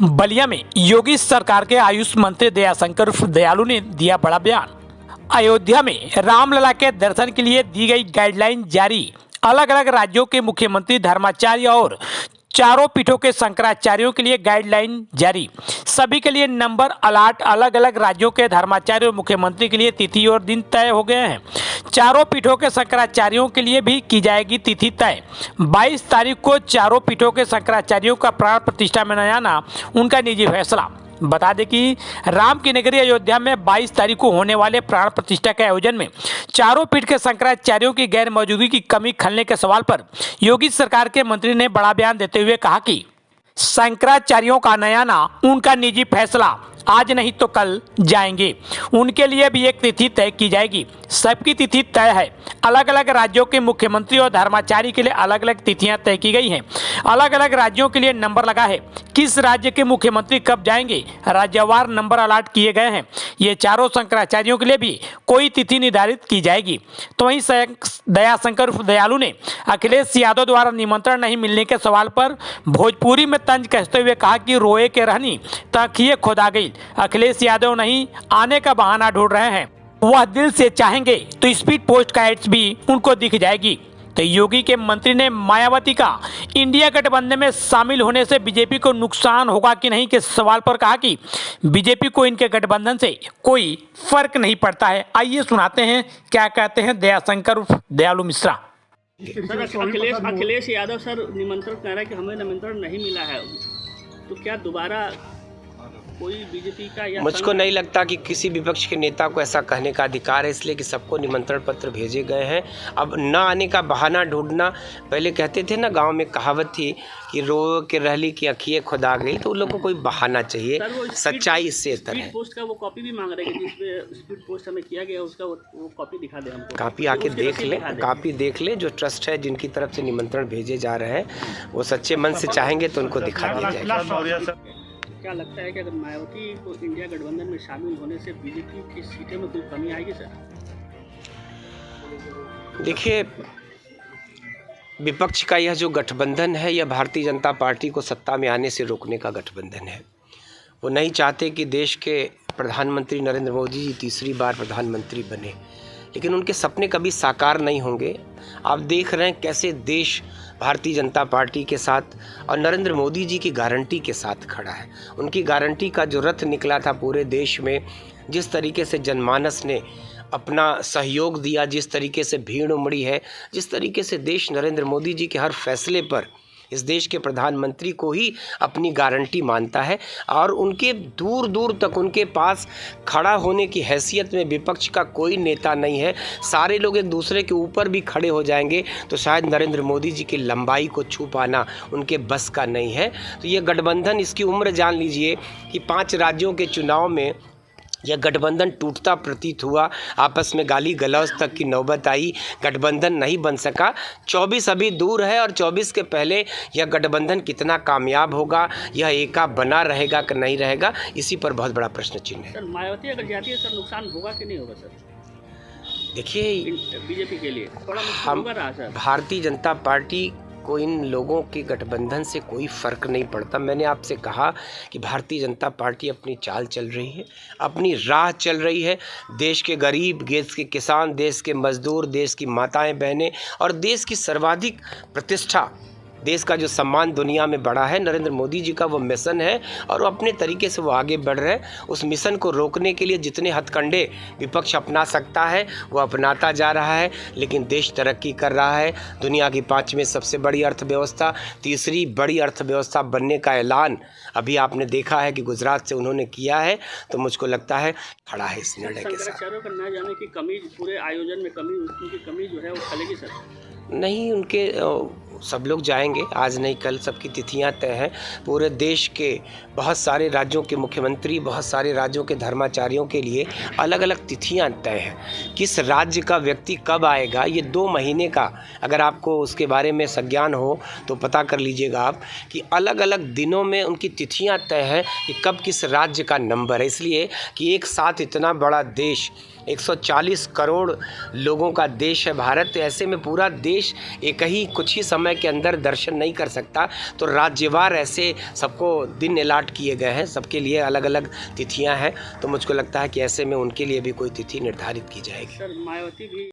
बलिया में योगी सरकार के आयुष मंत्री दयाशंकर दयालु ने दिया बड़ा बयान। अयोध्या में रामलला के दर्शन के लिए दी गई गाइडलाइन जारी। अलग अलग राज्यों के मुख्यमंत्री, धर्माचार्य और चारों पीठों के शंकराचार्यों के लिए गाइडलाइन जारी। सभी के लिए नंबर अलॉट। अलग अलग राज्यों के धर्माचार्य और मुख्यमंत्री के लिए तिथि और दिन तय हो गए हैं। चारों पीठों के शंकराचार्यों के लिए भी की जाएगी तिथि तय। 22 तारीख को चारों पीठों के शंकराचार्यों का प्राण प्रतिष्ठा में आना उनका निजी फैसला। बता दें कि राम की नगरी अयोध्या में 22 तारीख को होने वाले प्राण प्रतिष्ठा के आयोजन में चारों पीठ के शंकराचार्यों की गैर मौजूदगी की कमी खलने के सवाल पर योगी सरकार के मंत्री ने बड़ा बयान देते हुए कहा कि शंकराचार्यों का नया आना उनका निजी फैसला, आज नहीं तो कल जाएंगे। उनके लिए भी एक तिथि तय की जाएगी। सबकी तिथि तय है। अलग अलग राज्यों के मुख्यमंत्री और धर्माचार्य के लिए अलग अलग तिथियां तय की गई हैं। अलग अलग राज्यों के लिए नंबर लगा है। किस राज्य के मुख्यमंत्री कब जाएंगे, राज्यवार नंबर अलॉट किए गए हैं। ये चारों शंकराचार्यों के लिए भी कोई तिथि निर्धारित की जाएगी। तो वहीं दयाशंकर दयालु ने अखिलेश यादव द्वारा निमंत्रण नहीं मिलने के सवाल पर भोजपुरी में तंज कसते हुए कहा कि रोए के रहनी तखिए खुदा गई। अखिलेश यादव नहीं आने का बहाना ढूंढ रहे हैं। वह दिल से चाहेंगे तो स्पीड पोस्ट का एड्स भी उनको दिख जाएगी। तो योगी के मंत्री ने मायावती का इंडिया गठबंधन में शामिल होने से बीजेपी को नुकसान होगा कि नहीं के सवाल पर कहा कि बीजेपी को इनके गठबंधन से कोई फर्क नहीं पड़ता है। आइए सुनाते हैं क्या कहते हैं दयाशंकर दयालु मिश्रा। सर, अखिलेश यादव सर निमंत्रण कह रहा है कि हमें निमंत्रण नहीं मिला है, तो क्या दोबारा कोई बीजेपी का या मुझको नहीं लगता कि किसी विपक्ष के नेता को ऐसा कहने का अधिकार है, इसलिए कि सबको निमंत्रण पत्र भेजे गए हैं। अब न आने का बहाना ढूंढना, पहले कहते थे ना, गांव में कहावत थी कि रो के रहली की अखिए खुदा गई, तो उन लोगों को कोई बहाना चाहिए। सच्चाई इससे तर है। पोस्ट का वो कॉपी भी मांग रहे हैं, जिसमें स्पीड पोस्ट हमें किया गया उसका वो कॉपी दिखा दे हमको। कापी आके देख ले, कापी देख ले। जो ट्रस्ट है, जिनकी तरफ से निमंत्रण भेजे जा रहे हैं, वो सच्चे मन से चाहेंगे तो उनको दिखा दिया जाएगा। क्या लगता है कि अगर मायावती को इंडिया गठबंधन में शामिल होने से बीजेपी की सीटें में कोई कमी आएगी सर? देखिए, विपक्ष का यह जो गठबंधन है, यह भारतीय जनता पार्टी को सत्ता में आने से रोकने का गठबंधन है। वो नहीं चाहते कि देश के प्रधानमंत्री नरेंद्र मोदी जी तीसरी बार प्रधानमंत्री बने, लेकिन उनके सपने कभी साकार नहीं होंगे। आप देख रहे हैं कैसे देश भारतीय जनता पार्टी के साथ और नरेंद्र मोदी जी की गारंटी के साथ खड़ा है। उनकी गारंटी का जो रथ निकला था पूरे देश में, जिस तरीके से जनमानस ने अपना सहयोग दिया, जिस तरीके से भीड़ उमड़ी है, जिस तरीके से देश नरेंद्र मोदी जी के हर फैसले पर इस देश के प्रधानमंत्री को ही अपनी गारंटी मानता है, और उनके दूर दूर तक उनके पास खड़ा होने की हैसियत में विपक्ष का कोई नेता नहीं है। सारे लोग एक दूसरे के ऊपर भी खड़े हो जाएंगे तो शायद नरेंद्र मोदी जी की लंबाई को छू पाना उनके बस का नहीं है। तो ये गठबंधन, इसकी उम्र जान लीजिए कि 5 राज्यों के चुनाव में यह गठबंधन टूटता प्रतीत हुआ। आपस में गाली गलौज तक की नौबत आई, गठबंधन नहीं बन सका। 24 अभी दूर है, और 24 के पहले यह गठबंधन कितना कामयाब होगा, यह एका बना रहेगा कि नहीं रहेगा, इसी पर बहुत बड़ा प्रश्न चिन्ह है। सर, मायावती अगर जाती है सर, नुकसान होगा कि नहीं होगा सर? देखिए, बीजेपी के लिए थोड़ा हम होगा रहा सर। भारतीय जनता पार्टी को इन लोगों के गठबंधन से कोई फ़र्क नहीं पड़ता। मैंने आपसे कहा कि भारतीय जनता पार्टी अपनी चाल चल रही है, अपनी राह चल रही है। देश के गरीब, देश के किसान, देश के मजदूर, देश की माताएं बहनें और देश की सर्वाधिक प्रतिष्ठा, देश का जो सम्मान दुनिया में बढ़ा है, नरेंद्र मोदी जी का वो मिशन है, और वो अपने तरीके से वो आगे बढ़ रहे हैं। उस मिशन को रोकने के लिए जितने हथकंडे विपक्ष अपना सकता है वो अपनाता जा रहा है, लेकिन देश तरक्की कर रहा है। दुनिया की 5वीं सबसे बड़ी अर्थव्यवस्था, तीसरी बड़ी अर्थव्यवस्था बनने का ऐलान अभी आपने देखा है कि गुजरात से उन्होंने किया है। तो मुझको लगता है खड़ा है इस निर्णय के साथ। शंकराचार्यों का न जाने की कमी, पूरे आयोजन में कमी, उनकी कमी जो है वो खलेगी सर? नहीं, उनके सब लोग जाएंगे, आज नहीं कल सबकी तिथियां तय हैं। पूरे देश के बहुत सारे राज्यों के मुख्यमंत्री, बहुत सारे राज्यों के धर्माचार्यों के लिए अलग अलग तिथियां तय हैं। किस राज्य का व्यक्ति कब आएगा, ये 2 महीने का, अगर आपको उसके बारे में संज्ञान हो तो पता कर लीजिएगा आप कि अलग अलग दिनों में उनकी तिथियां तय हैं कि कब किस राज्य का नंबर है। इसलिए कि एक साथ इतना बड़ा देश 140 करोड़ लोगों का देश है भारत। तो ऐसे में पूरा देश एक ही कुछ ही समय के अंदर दर्शन नहीं कर सकता, तो राज्यवार ऐसे सबको दिन अलाट किए गए हैं, सबके लिए अलग अलग तिथियां हैं। तो मुझको लगता है कि ऐसे में उनके लिए भी कोई तिथि निर्धारित की जाएगी। सर मायावती भी